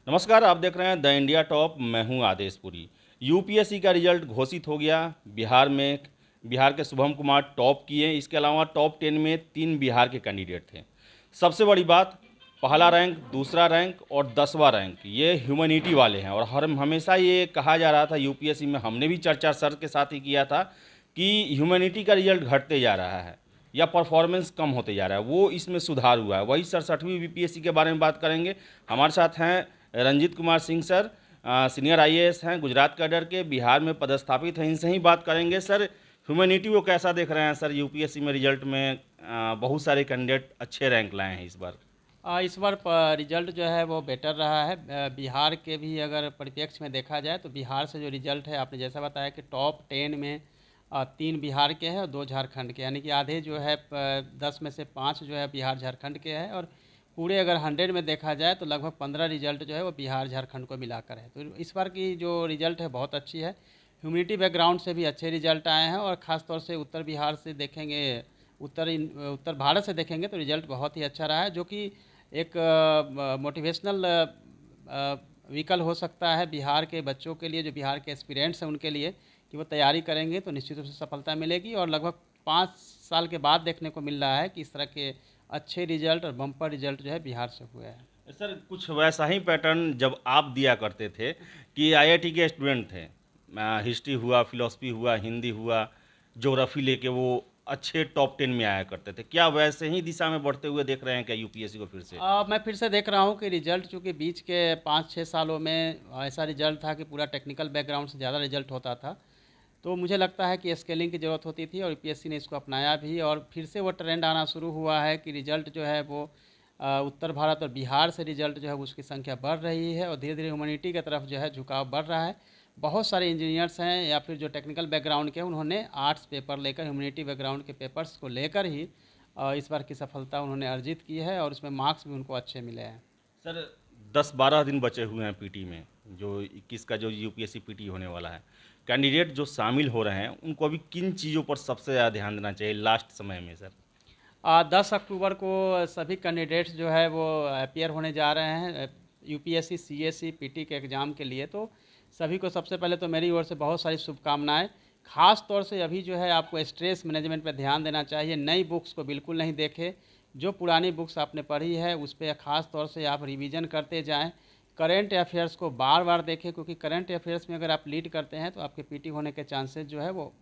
नमस्कार, आप देख रहे हैं द इंडिया टॉप। मैं हूं आदेशपुरी। यूपीएससी का रिजल्ट घोषित हो गया। बिहार के शुभम कुमार टॉप किए। इसके अलावा टॉप 10 में 3 बिहार के कैंडिडेट थे। सबसे बड़ी बात, पहला रैंक, दूसरा रैंक और 10वां रैंक ये ह्यूमैनिटी वाले हैं। और हमेशा ये कहा जा रहा था यूपीएससी में, हमने भी चर्चा सर के साथ ही किया था कि ह्यूमैनिटी का रिजल्ट घटते जा रहा है या परफॉर्मेंस कम होते जा रहा है। वो इसमें सुधार हुआ है। वही 67वीं बीपीएससी के बारे में बात करेंगे। हमारे साथ हैं Ranjit Kumar Singh sir, senior IAS हैं, गुजरात कैडर के, बिहार में पदस्थापित हैं। इनसे ही बात करेंगे। सर, ह्यूमैनिटी को कैसा देख रहे हैं सर? यूपीएससी में रिजल्ट में बहुत सारे कैंडिडेट अच्छे रैंक लाए हैं इस बार। इस बार रिजल्ट जो है वो बेटर रहा है। बिहार के भी अगर परिप्रेक्ष्य में देखा जाए तो बिहार से जो रिजल्ट है, आपने जैसा बताया कि टॉप 10 में 3 बिहार के हैं और 2 झारखंड के, यानी कि आधे जो है 10 में से 5 जो है बिहार झारखंड के हैं। और पूरे अगर 100 में देखा जाए तो लगभग 15 रिजल्ट जो है वो बिहार झारखंड को मिलाकर है। तो इस बार की जो रिजल्ट है बहुत अच्छी है। ह्यूमिडिटी बैकग्राउंड से भी अच्छे रिजल्ट आए हैं और ख़ास तौर से उत्तर बिहार से देखेंगे, उत्तर भारत से देखेंगे तो रिजल्ट बहुत ही अच्छा रहा है, जो कि एक मोटिवेशनल व्हीकल हो सकता है बिहार के बच्चों के लिए, जो बिहार के एस्पिरेंट्स हैं उनके लिए, कि वो तैयारी करेंगे तो निश्चित रूप से सफलता मिलेगी। और लगभग 5 साल के बाद देखने को मिल रहा है कि इस तरह के अच्छे रिजल्ट और बम्पर रिजल्ट जो है बिहार से हुए हैं। सर, कुछ वैसा ही पैटर्न जब आप दिया करते थे कि आईआईटी के स्टूडेंट थे, हिस्ट्री हुआ, फिलोसफी हुआ, हिंदी हुआ, ज्योग्राफी लेके वो अच्छे टॉप 10 में आया करते थे। क्या वैसे ही दिशा में बढ़ते हुए देख रहे हैं क्या यूपीएससी को फिर से? मैं फिर से देख रहा हूँ कि रिजल्ट, चूँकि बीच के 5-6 सालों में ऐसा रिजल्ट था कि पूरा टेक्निकल बैकग्राउंड से ज़्यादा रिजल्ट होता था। तो मुझे लगता है कि स्केलिंग की ज़रूरत होती थी और यूपीएससी ने इसको अपनाया भी, और फिर से वो ट्रेंड आना शुरू हुआ है कि रिजल्ट जो है वो उत्तर भारत और बिहार से रिजल्ट जो है उसकी संख्या बढ़ रही है और धीरे धीरे ह्यूमैनिटी की तरफ जो है झुकाव बढ़ रहा है। बहुत सारे इंजीनियर्स हैं या फिर जो टेक्निकल बैकग्राउंड के हैं, उन्होंने आर्ट्स पेपर लेकर, ह्यूमैनिटी बैकग्राउंड के पेपर्स को लेकर ही इस बार की सफलता उन्होंने अर्जित की है और उसमें मार्क्स भी उनको अच्छे मिले हैं। सर, 10-12 दिन बचे हुए हैं पीटी में, जो 21 का जो यूपीएससी पीटी होने वाला है। कैंडिडेट जो शामिल हो रहे हैं उनको अभी किन चीज़ों पर सबसे ज़्यादा ध्यान देना चाहिए लास्ट समय में सर? 10 अक्टूबर को सभी कैंडिडेट्स जो है वो अपियर होने जा रहे हैं यूपीएससी सीएससी पीटी के एग्ज़ाम के लिए। तो सभी को सबसे पहले तो मेरी ओर से बहुत सारी शुभकामनाएं। ख़ास तौर से अभी जो है आपको स्ट्रेस मैनेजमेंट पर ध्यान देना चाहिए। नई बुक्स को बिल्कुल नहीं देखें। जो पुरानी बुक्स आपने पढ़ी है उस पर ख़ास तौर से आप रिवीजन करते जाएँ। करेंट अफेयर्स को बार बार देखें, क्योंकि करेंट अफेयर्स में अगर आप लीड करते हैं तो आपके पीटी होने के चांसेस जो है वो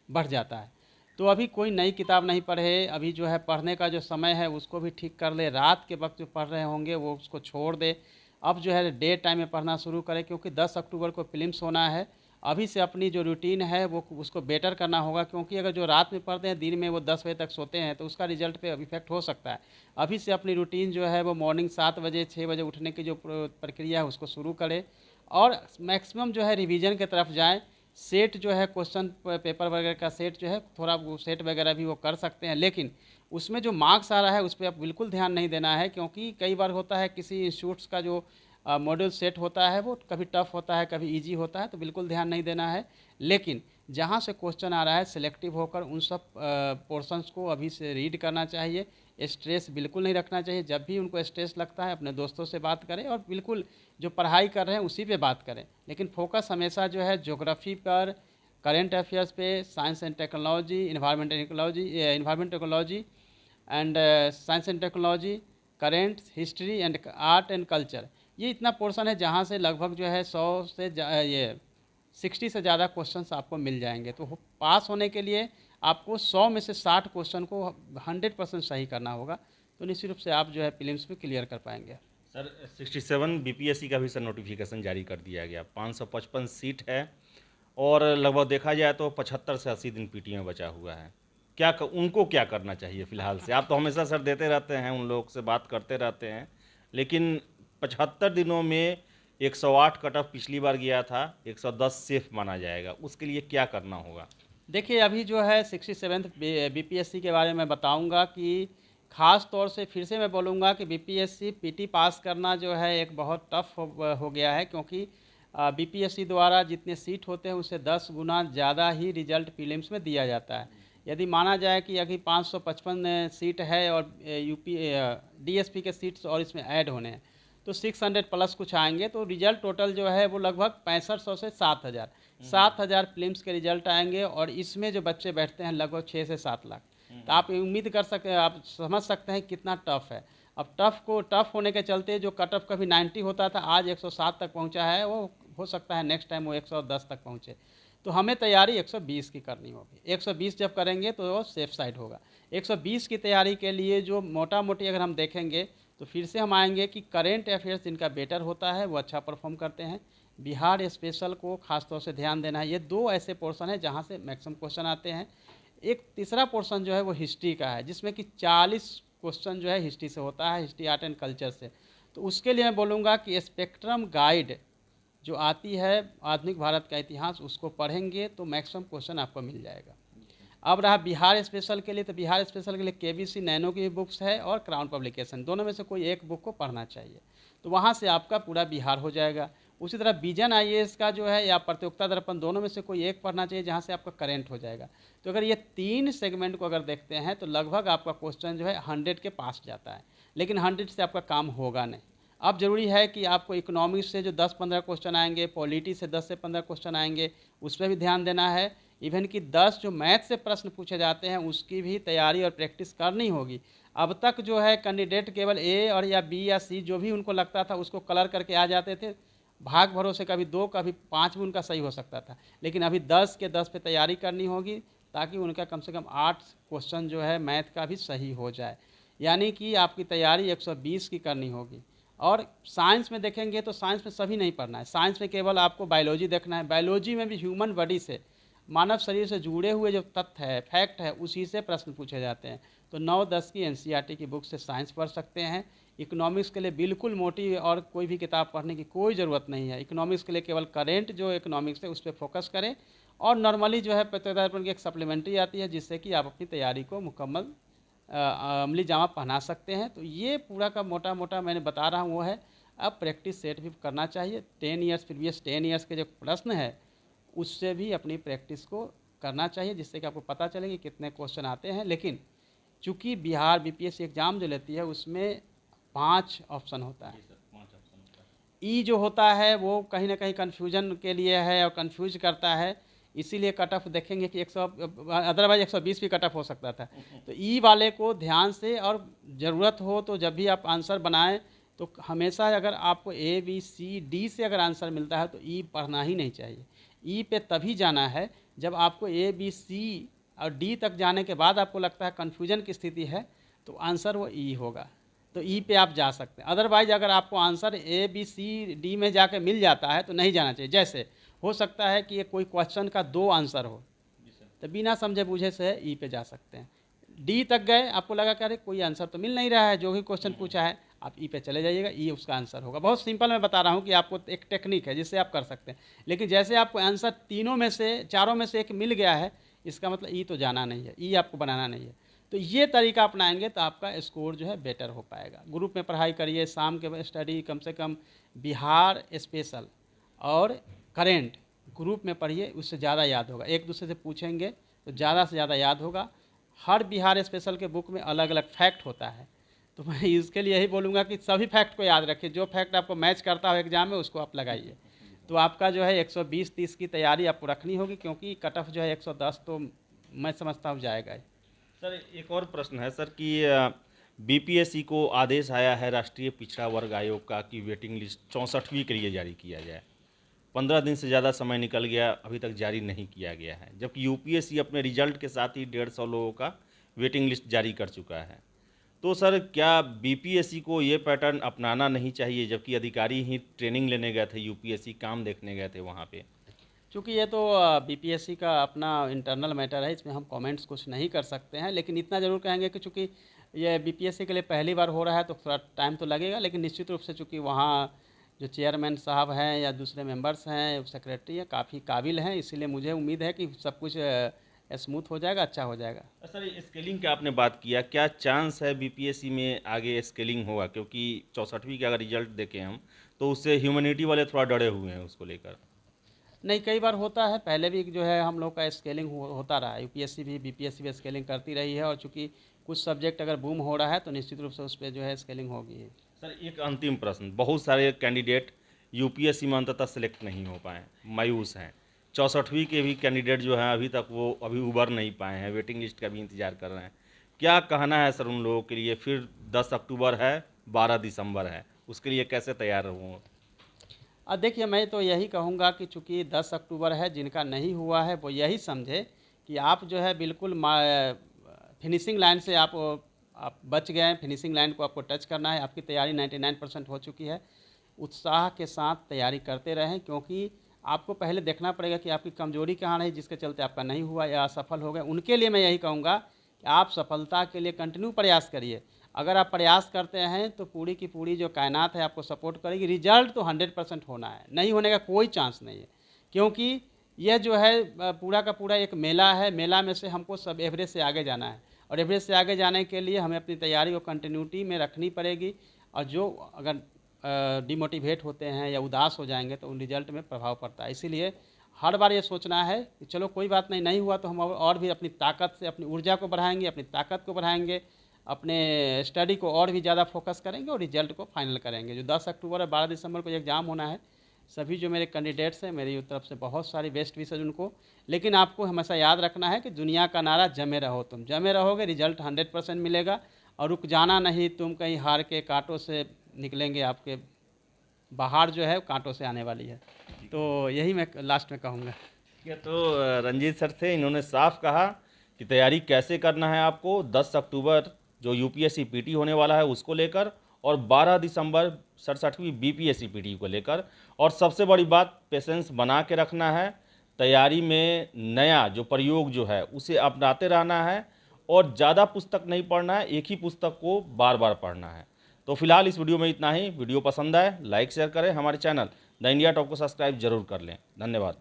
बढ़ जाता है। तो अभी कोई नई किताब नहीं पढ़े, अभी जो है पढ़ने का जो समय है उसको भी ठीक कर ले। रात के वक्त जो पढ़ रहे होंगे वो उसको छोड़ दे। अब जो है डे टाइम में पढ़ना शुरू करें, क्योंकि 10 अक्टूबर को फिल्म्स होना है। अभी से अपनी जो रूटीन है वो उसको बेटर करना होगा, क्योंकि अगर जो रात में पढ़ते हैं दिन में वो 10 बजे तक सोते हैं तो उसका रिजल्ट पे इफेक्ट हो सकता है। अभी से अपनी रूटीन जो है वो मॉर्निंग 7 बजे 6 बजे उठने की जो प्रक्रिया है उसको शुरू करें और मैक्सिमम जो है रिवीजन की तरफ जाएँ। सेट जो है क्वेश्चन पेपर वगैरह का सेट जो है, थोड़ा वो सेट वगैरह भी वो कर सकते हैं, लेकिन उसमें जो मार्क्स आ रहा है उस पर आप बिल्कुल ध्यान नहीं देना है, क्योंकि कई बार होता है किसी इंस्टीट्यूट्स का जो मॉड्यूल सेट होता है वो कभी टफ होता है कभी इजी होता है, तो बिल्कुल ध्यान नहीं देना है। लेकिन जहाँ से क्वेश्चन आ रहा है सिलेक्टिव होकर उन सब पोर्शंस को अभी से रीड करना चाहिए। स्ट्रेस बिल्कुल नहीं रखना चाहिए। जब भी उनको स्ट्रेस लगता है अपने दोस्तों से बात करें और बिल्कुल जो पढ़ाई कर रहे हैं उसी पे बात करें, लेकिन फोकस हमेशा जो है ज्योग्राफी पर, करेंट अफेयर्स पे, science and technology, environment technology and science and technology, current history and art and culture. ये इतना पोर्शन है जहाँ से लगभग जो है 60 से ज़्यादा क्वेश्चंस आपको मिल जाएंगे। तो पास होने के लिए आपको 100 में से 60 क्वेश्चन को 100% सही करना होगा, तो निश्चित रूप से आप जो है प्रीलिम्स में क्लियर कर पाएंगे। सर, 67 बीपीएससी का भी सर नोटिफिकेशन जारी कर दिया गया। 555 सीट है और लगभग देखा जाए तो 75 से 80 दिन पीटी में बचा हुआ है। उनको क्या करना चाहिए फिलहाल से? आप तो हमेशा सर देते रहते हैं, उन लोग से बात करते रहते हैं, लेकिन 75 दिनों में 108 कट ऑफ पिछली बार गया था, 110 सेफ माना जाएगा। उसके लिए क्या करना होगा? देखिए, अभी जो है 67th बीपीएससी के बारे में बताऊंगा कि ख़ास तौर से फिर से मैं बोलूँगा कि बीपीएससी पीटी पास करना जो है एक बहुत टफ हो गया है, क्योंकि बीपीएससी द्वारा जितने सीट होते हैं उससे 10 गुना ज़्यादा ही रिजल्ट प्रीलिम्स में दिया जाता है। यदि माना जाए कि अभी 555 सीट है और यूपी डीएसपी के सीट्स और इसमें ऐड होने हैं, तो 600 प्लस कुछ आएंगे। तो रिजल्ट टोटल जो है वो लगभग 6500 से 7000 फिल्म्स के रिजल्ट आएंगे। और इसमें जो बच्चे बैठते हैं लगभग 6 से 7 लाख। तो आप उम्मीद कर सकते हैं, आप समझ सकते हैं कितना टफ है। अब टफ होने के चलते जो कट ऑफ कभी 90 होता था, आज 107 तक पहुंचा है। वो हो सकता है नेक्स्ट टाइम वो 110 तक पहुंचे। तो हमें तैयारी 120 की करनी होगी। 120 जब करेंगे तो वो सेफ साइड होगा। 120 की तैयारी के लिए जो मोटा मोटी अगर हम देखेंगे तो फिर से हम आएंगे कि करेंट अफेयर्स जिनका बेटर होता है वो अच्छा परफॉर्म करते हैं। बिहार स्पेशल को खास तौर से ध्यान देना है। ये दो ऐसे पोर्शन है जहाँ से मैक्सिमम क्वेश्चन आते हैं। एक तीसरा पोर्शन जो है वो हिस्ट्री का है, जिसमें कि 40 क्वेश्चन जो है हिस्ट्री से होता है, हिस्ट्री आर्ट एंड कल्चर से। तो उसके लिए मैं बोलूँगा कि स्पेक्ट्रम गाइड जो आती है आधुनिक भारत का इतिहास, उसको पढ़ेंगे तो मैक्सिमम क्वेश्चन आपको मिल जाएगा। अब रहा बिहार स्पेशल के लिए, तो बिहार स्पेशल के लिए केबीसी नैनो की बुक्स है और क्राउन पब्लिकेशन, दोनों में से कोई एक बुक को पढ़ना चाहिए। तो वहाँ से आपका पूरा बिहार हो जाएगा। उसी तरह विजन आईएएस का जो है या प्रतियोगिता दर्पण, दोनों में से कोई एक पढ़ना चाहिए, जहाँ से आपका करेंट हो जाएगा। तो अगर ये 3 सेगमेंट को अगर देखते हैं तो लगभग आपका क्वेश्चन जो है 100 के पास जाता है। लेकिन 100 से आपका काम होगा नहीं। अब जरूरी है कि आपको इकोनॉमिक्स से जो 10-15 क्वेश्चन आएंगे, पॉलिटी से 10 से 15 क्वेश्चन आएंगे, उस पर भी ध्यान देना है। इवन कि 10 जो मैथ से प्रश्न पूछे जाते हैं उसकी भी तैयारी और प्रैक्टिस करनी होगी। अब तक जो है कैंडिडेट केवल ए और या बी या सी जो भी उनको लगता था उसको कलर करके आ जाते थे। भाग भरोसे कभी 2 कभी 5 भी उनका सही हो सकता था। लेकिन अभी 10 के 10 पे तैयारी करनी होगी, ताकि उनका कम से कम 8 क्वेश्चन जो है मैथ का भी सही हो जाए। यानी कि आपकी तैयारी 120 की करनी होगी। और साइंस में देखेंगे तो साइंस में सभी नहीं पढ़ना है। साइंस में केवल आपको बायोलॉजी देखना है। बायोलॉजी में भी ह्यूमन बॉडी से, मानव शरीर से जुड़े हुए जो तथ्य है, फैक्ट है, उसी से प्रश्न पूछे जाते हैं। तो 9-10 की एनसीईआरटी की बुक से साइंस पढ़ सकते हैं। इकोनॉमिक्स के लिए बिल्कुल मोटी और कोई भी किताब पढ़ने की कोई ज़रूरत नहीं है। इकोनॉमिक्स के लिए केवल करेंट जो इकोनॉमिक्स है उस पर फोकस करें। और नॉर्मली जो है प्रतियोगिता दर्पण की एक सप्लीमेंट्री आती है, जिससे कि आप अपनी तैयारी को मुकम्मल अमली जामा पहना सकते हैं। तो ये पूरा का मोटा मोटा मैंने बता रहा हूँ वो है। अब प्रैक्टिस सेट भी करना चाहिए। 10 ईयर्स प्रीवियस 10 ईयर्स के जो प्रश्न है उससे भी अपनी प्रैक्टिस को करना चाहिए, जिससे कि आपको पता चले कि कितने क्वेश्चन आते हैं। लेकिन चूँकि बिहार बीपीएससी एग्ज़ाम जो लेती है उसमें 5 ऑप्शन होता है। ई जो होता है वो कहीं ना कहीं कन्फ्यूजन के लिए है और कन्फ्यूज करता है। इसीलिए कट ऑफ देखेंगे कि 100, अदरवाइज 120 भी कट ऑफ हो सकता था। तो ई वाले को ध्यान से, और ज़रूरत हो तो जब भी आप आंसर बनाएं तो हमेशा अगर आपको ए बी सी डी से अगर आंसर मिलता है तो ई पढ़ना ही नहीं चाहिए। ई पे तभी जाना है जब आपको ए बी सी और डी तक जाने के बाद आपको लगता है कन्फ्यूजन की स्थिति है, तो आंसर वो ई होगा। तो ई पे आप जा सकते हैं। अदरवाइज अगर आपको answer A B C D में जाके मिल जाता है तो नहीं जाना चाहिए। जैसे हो सकता है कि ये कोई क्वेश्चन का 2 आंसर हो, तो बिना समझे बूझे से ई पे जा सकते हैं। डी तक गए, आपको लगा कि अरे कोई आंसर तो मिल नहीं रहा है, जो भी क्वेश्चन पूछा है, आप ई पे चले जाइएगा, ई उसका आंसर होगा। बहुत सिंपल मैं बता रहा हूँ कि आपको एक टेक्निक है जिससे आप कर सकते हैं। लेकिन जैसे आपको आंसर चारों में से एक मिल गया है, इसका मतलब ई तो जाना नहीं है, ई आपको बनाना नहीं है। तो ये तरीका अपनाएंगे तो आपका स्कोर जो है बेटर हो पाएगा। ग्रुप में पढ़ाई करिए, शाम के स्टडी कम से कम बिहार स्पेशल और करेंट ग्रुप में पढ़िए, उससे ज़्यादा याद होगा। एक दूसरे से पूछेंगे तो ज़्यादा से ज़्यादा याद होगा। हर बिहार स्पेशल के बुक में अलग अलग फैक्ट होता है। तो मैं इसके लिए यही बोलूँगा कि सभी फैक्ट को याद रखिए। जो फैक्ट आपको मैच करता हो एग्जाम में उसको आप लगाइए। तो आपका जो है 120-30 की तैयारी आपको रखनी होगी, क्योंकि कट ऑफ जो है 110 तो मैं समझता हूँ जाएगा ही। सर एक और प्रश्न है सर कि बीपीएससी को आदेश आया है राष्ट्रीय पिछड़ा वर्ग आयोग का कि वेटिंग लिस्ट 64वीं के लिए जारी किया जाए। 15 दिन से ज़्यादा समय निकल गया, अभी तक जारी नहीं किया गया है, जबकि यूपीएससी अपने रिजल्ट के साथ ही 150 लोगों का वेटिंग लिस्ट जारी कर चुका है। तो सर क्या बीपीएससी को ये पैटर्न अपनाना नहीं चाहिए, जबकि अधिकारी ही ट्रेनिंग लेने गए थे, यूपीएससी काम देखने गए थे वहाँ पे? चूँकि ये तो बीपीएससी का अपना इंटरनल मैटर है, इसमें हम कमेंट्स कुछ नहीं कर सकते हैं। लेकिन इतना ज़रूर कहेंगे कि चूँकि ये बीपीएससी के लिए पहली बार हो रहा है तो थोड़ा टाइम तो लगेगा। लेकिन निश्चित रूप से चूँकि वहाँ जो चेयरमैन साहब हैं या दूसरे मेंबर्स हैं, सेक्रेटरी हैं, काफ़ी काबिल हैं, इसीलिए मुझे उम्मीद है कि सब कुछ स्मूथ हो जाएगा, अच्छा हो जाएगा। सर स्केलिंग की आपने बात किया, क्या चांस है बीपीएससी में आगे स्केलिंग होगा? क्योंकि 64वीं का अगर रिजल्ट देखें हम तो उससे ह्यूमैनिटी वाले थोड़ा डरे हुए हैं उसको लेकर। नहीं, कई बार होता है, पहले भी जो है हम लोग का स्केलिंग होता रहा है। यूपीएससी भी बीपीएससी भी स्केलिंग करती रही है। और चूँकि कुछ सब्जेक्ट अगर बूम हो रहा है तो निश्चित रूप से उस पर जो है स्केलिंग होगी। सर एक अंतिम प्रश्न, बहुत सारे कैंडिडेट यूपीएससी में अंततः सेलेक्ट नहीं हो पाए, मायूस हैं। 64वीं के भी कैंडिडेट जो हैं अभी तक वो अभी उबर नहीं पाए हैं, वेटिंग लिस्ट का भी इंतजार कर रहे हैं। क्या कहना है सर उन लोगों के लिए? फिर 10 अक्टूबर है, 12 दिसंबर है, उसके लिए कैसे तैयार रहूँ? देखिए, मैं तो यही कहूँगा कि चूँकि 10 अक्टूबर है, जिनका नहीं हुआ है वो यही समझे कि आप जो है बिल्कुल फिनिशिंग लाइन से आप बच गए हैं। फिनिशिंग लाइन को आपको टच करना है, आपकी तैयारी 99% हो चुकी है। उत्साह के साथ तैयारी करते रहें, क्योंकि आपको पहले देखना पड़ेगा कि आपकी कमजोरी कहाँ रही जिसके चलते आपका नहीं हुआ या असफल हो गए। उनके लिए मैं यही कहूँगा कि आप सफलता के लिए कंटिन्यू प्रयास करिए। अगर आप प्रयास करते हैं तो पूरी की पूरी जो कायनात है आपको सपोर्ट करेगी। रिजल्ट तो 100% होना है, नहीं होने का कोई चांस नहीं है, क्योंकि यह जो है पूरा का पूरा एक मेला है। मेला में से हमको सब एवरेज से आगे जाना है, और एवरेज से आगे जाने के लिए हमें अपनी तैयारी को कंटिन्यूटी में रखनी पड़ेगी। और जो अगर डिमोटिवेट होते हैं या उदास हो जाएंगे तो उन रिजल्ट में प्रभाव पड़ता है। इसीलिए हर बार ये सोचना है कि चलो कोई बात नहीं, नहीं हुआ तो हम और भी अपनी ताकत से अपनी ऊर्जा को बढ़ाएंगे, अपनी ताकत को बढ़ाएंगे, अपने स्टडी को और भी ज़्यादा फोकस करेंगे और रिजल्ट को फाइनल करेंगे। जो 10 अक्टूबर और 12 दिसंबर को एग्ज़ाम होना है, सभी जो मेरे कैंडिडेट्स हैं, मेरी तरफ से बहुत सारी बेस्ट विशेज उनको। लेकिन आपको हमेशा याद रखना है कि दुनिया का नारा जमे रहो, तुम जमे रहोगे रिजल्ट 100% मिलेगा। और रुक जाना नहीं, तुम कहीं हार के कांटों से निकलेंगे, आपके बाहर जो है कांटों से आने वाली है। तो यही मैं लास्ट में कहूँगा। ठीक है, तो रंजीत सर थे, इन्होंने साफ कहा कि तैयारी कैसे करना है आपको 10 अक्टूबर जो यूपीएससी पीटी होने वाला है उसको लेकर, और 12 दिसंबर 67वीं बीपीएससी पीटी को लेकर। और सबसे बड़ी बात, पेशेंस बना के रखना है, तैयारी में नया जो प्रयोग जो है उसे अपनाते रहना है, और ज़्यादा पुस्तक नहीं पढ़ना है, एक ही पुस्तक को बार बार पढ़ना है। तो फिलहाल इस वीडियो में इतना ही। वीडियो पसंद आए लाइक शेयर करें, हमारे चैनल द इंडिया टॉप को सब्सक्राइब जरूर कर लें। धन्यवाद।